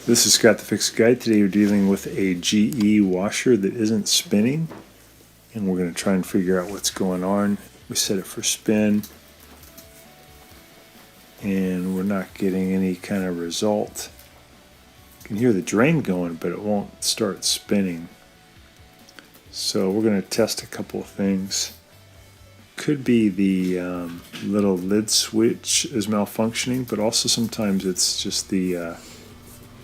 This is Scott the Fix Guy. Today we're dealing with a GE washer that isn't spinning, and we're going to try and figure out what's going on. We set it for spin, and we're not getting any kind of result. You can hear the drain going, but it won't start spinning. So we're going to test a couple of things. Could be the little lid switch is malfunctioning, but also sometimes it's just the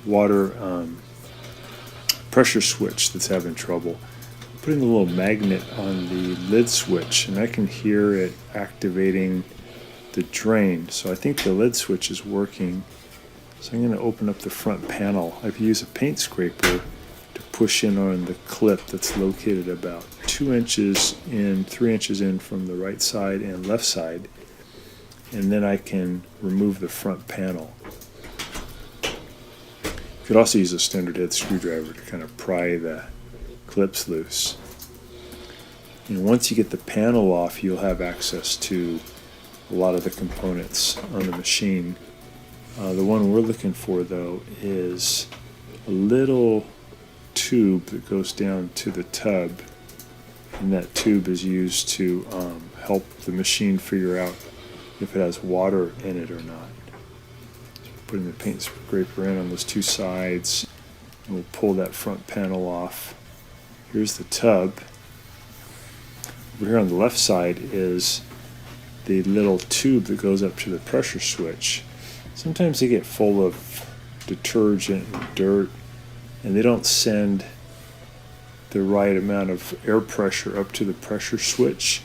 water pressure switch that's having trouble. Putting a little magnet on the lid switch, and I can hear it activating the drain. So I think the lid switch is working. So I'm going to open up the front panel. I've used a paint scraper to push in on the clip that's located about 2 inches in, 3 inches in from the right side and left side, and then I can remove the front panel. You could also use a standard head screwdriver to kind of pry the clips loose. And once you get the panel off, you'll have access to a lot of the components on the machine. The one we're looking for, though, is a little tube that goes down to the tub, and that tube is used to help the machine figure out if it has water in it or not. Putting the paint scraper in on those two sides, and we'll pull that front panel off. Here's the tub. Over here on the left side is the little tube that goes up to the pressure switch. Sometimes they get full of detergent and dirt, and they don't send the right amount of air pressure up to the pressure switch,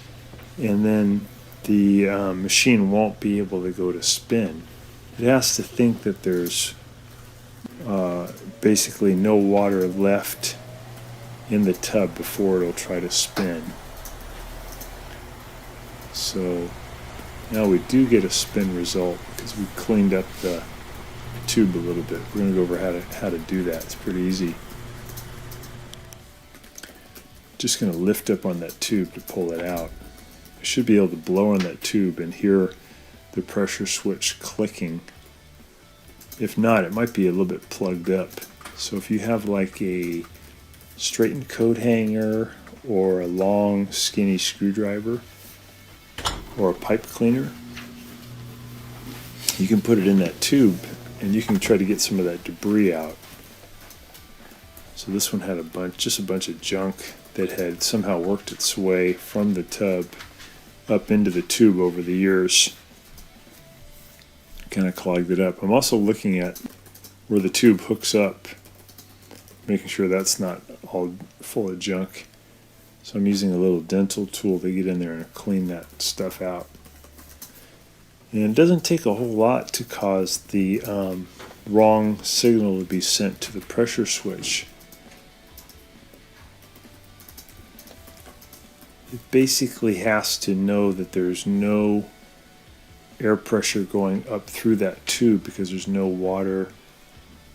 and then the machine won't be able to go to spin. It has to think that there's basically no water left in the tub before it'll try to spin. So now we do get a spin result because we cleaned up the tube a little bit. We're going to go over how to do that. It's pretty easy. Just going to lift up on that tube to pull it out. I should be able to blow on that tube and hear the pressure switch clicking. If not, it might be a little bit plugged up. So if you have like a straightened coat hanger or a long skinny screwdriver or a pipe cleaner, you can put it in that tube and you can try to get some of that debris out. So this one had just a bunch of junk that had somehow worked its way from the tub up into the tube over the years. Kind of clogged it up. I'm also looking at where the tube hooks up, making sure that's not all full of junk. So I'm using a little dental tool to get in there and clean that stuff out. And it doesn't take a whole lot to cause the wrong signal to be sent to the pressure switch. It basically has to know that there's no air pressure going up through that tube because there's no water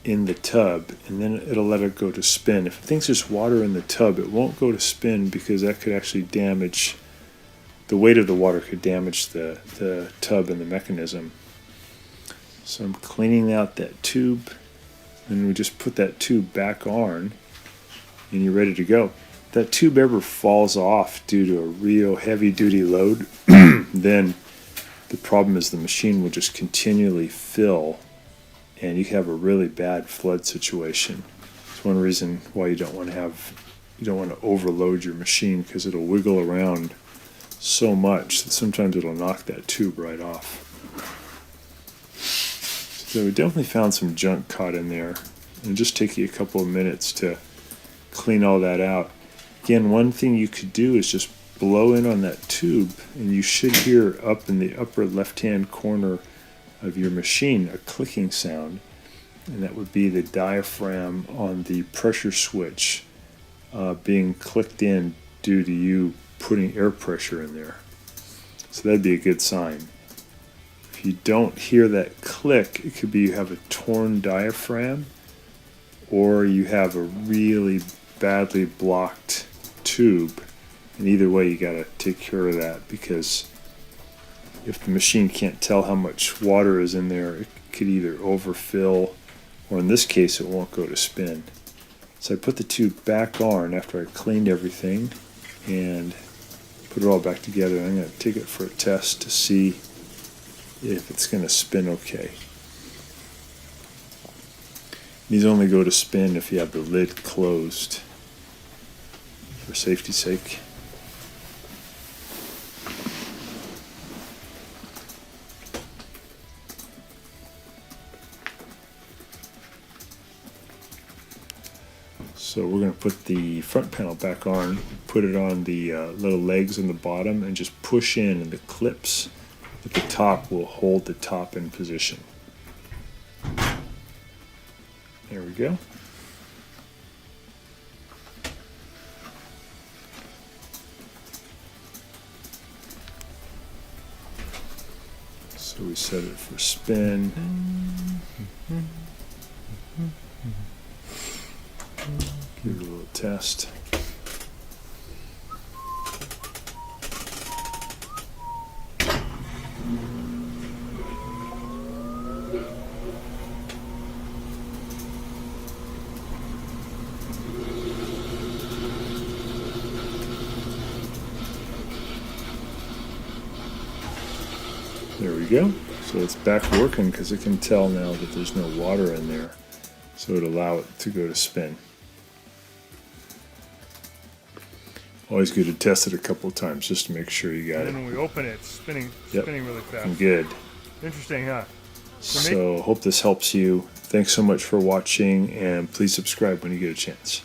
in the tub, and then it'll let it go to spin. If it thinks there's water in the tub, it won't go to spin because that could actually damage, the weight of the water could damage the tub and the mechanism. So I'm cleaning out that tube, and we just put that tube back on, and you're ready to go. If that tube ever falls off due to a real heavy duty load, then the problem is the machine will just continually fill, and you have a really bad flood situation. It's one reason why you don't want to overload your machine, because it'll wiggle around so much that sometimes it'll knock that tube right off. So we definitely found some junk caught in there. It'll just take you a couple of minutes to clean all that out. Again, one thing you could do is just blow in on that tube, and you should hear up in the upper left-hand corner of your machine a clicking sound, and that would be the diaphragm on the pressure switch being clicked in due to you putting air pressure in there. So that'd be a good sign. If you don't hear that click, it could be you have a torn diaphragm, or you have a really badly blocked tube. And either way, you got to take care of that, because if the machine can't tell how much water is in there, it could either overfill or in this case it won't go to spin. So I put the tube back on after I cleaned everything and put it all back together. I'm going to take it for a test to see if it's going to spin okay. These only go to spin if you have the lid closed for safety's sake. So we're going to put the front panel back on, put it on the little legs on the bottom, and just push in, and the clips at the top will hold the top in position. There we go. So we set it for spin. Give it a little test. There we go. So it's back working because it can tell now that there's no water in there. So it'll allow it to go to spin. Always good to test it a couple of times just to make sure you got it. And then when we open it, it's spinning really fast. Good. Interesting, huh? So hope this helps you. Thanks so much for watching, and please subscribe when you get a chance.